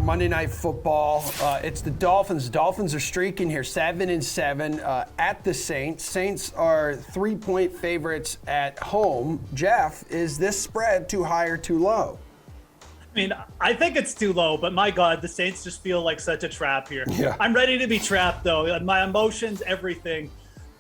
Monday Night Football. It's the Dolphins. Dolphins are streaking here, 7-7 at the Saints. Saints are 3-point favorites at home. Geoff, is this spread too high or too low? I mean, I think it's too low, but my God, the Saints just feel like such a trap here. Yeah. I'm ready to be trapped, though. My emotions, everything.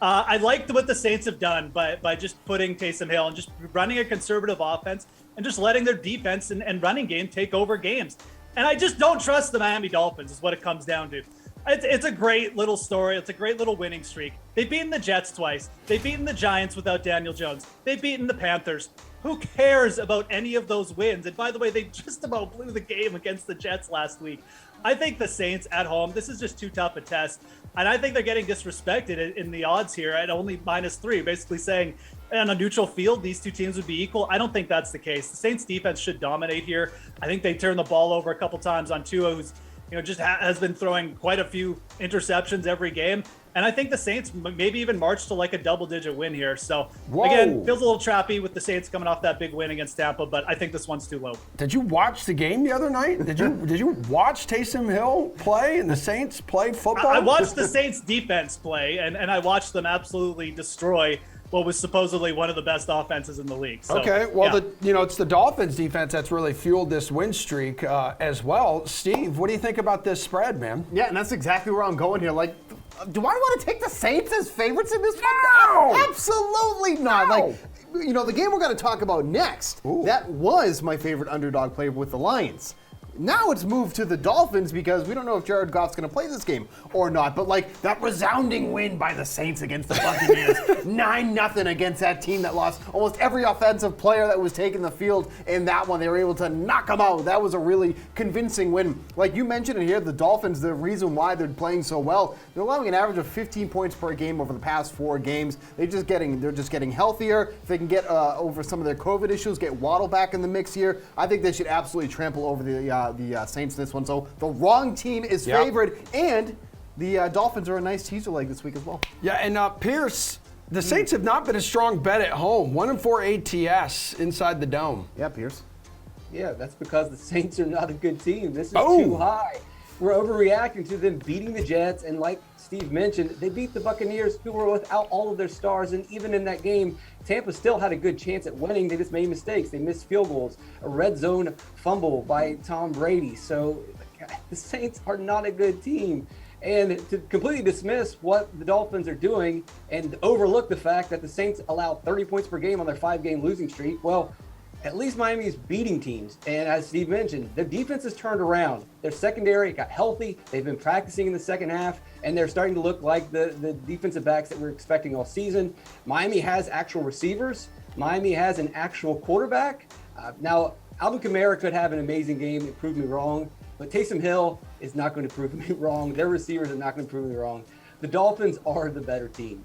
I liked what the Saints have done by just putting Taysom Hill and just running a conservative offense and just letting their defense and running game take over games. And I just don't trust the Miami Dolphins is what it comes down to. It's a great little story. It's a great little winning streak. They've beaten the Jets twice. They've beaten the Giants without Daniel Jones. They've beaten the Panthers. Who cares about any of those wins? And by the way, they just about blew the game against the Jets last week. I think the Saints at home, this is just too tough a test. And I think they're getting disrespected in the odds here at only -3, basically saying on a neutral field, these two teams would be equal. I don't think that's the case. The Saints defense should dominate here. I think they turn the ball over a couple times on Tua, who's just has been throwing quite a few interceptions every game. And I think the Saints maybe even march to like a double-digit win here. So, Again, feels a little trappy with the Saints coming off that big win against Tampa, but I think this one's too low. Did you watch the game the other night? Did you watch Taysom Hill play and the Saints play football? I watched the Saints defense play, and I watched them absolutely destroy what was supposedly one of the best offenses in the league. So, okay, well, it's the Dolphins defense that's really fueled this win streak as well. Steve, what do you think about this spread, man? Yeah, and that's exactly where I'm going here. Like, do I want to take the Saints as favorites in this one? No! Absolutely not. No! Like, the game we're going to talk about next, that was my favorite underdog play with the Lions. Now it's moved to the Dolphins because we don't know if Jared Goff's going to play this game or not. But like that resounding win by the Saints against the Buccaneers, 9-0 against that team that lost almost every offensive player that was taking the field in that one. They were able to knock them out. That was a really convincing win. Like you mentioned it here, the Dolphins, the reason why they're playing so well, they're allowing an average of 15 points per game over the past 4 games. They're just getting healthier. If they can get over some of their COVID issues, get Waddle back in the mix here, I think they should absolutely trample over the Saints this one. So the wrong team is favored, and the Dolphins are a nice teaser leg this week as well. Yeah, and Pearce, the Saints have not been a strong bet at home. 1-4 ATS inside the dome. Yeah, Pearce. Yeah, that's because the Saints are not a good team. This is too high. We're overreacting to them beating the Jets, and like Steve mentioned, they beat the Buccaneers, who were without all of their stars, and even in that game, Tampa still had a good chance at winning. They just made mistakes. They missed field goals, a red zone fumble by Tom Brady. So the Saints are not a good team. And to completely dismiss what the Dolphins are doing and overlook the fact that the Saints allow 30 points per game on their 5-game losing streak, well, at least Miami is beating teams. And as Steve mentioned, their defense has turned around. Their secondary got healthy. They've been practicing in the second half, and they're starting to look like the defensive backs that we're expecting all season. Miami has actual receivers. Miami has an actual quarterback. Now, Alvin Kamara could have an amazing game. It proved me wrong. But Taysom Hill is not going to prove me wrong. Their receivers are not going to prove me wrong. The Dolphins are the better team.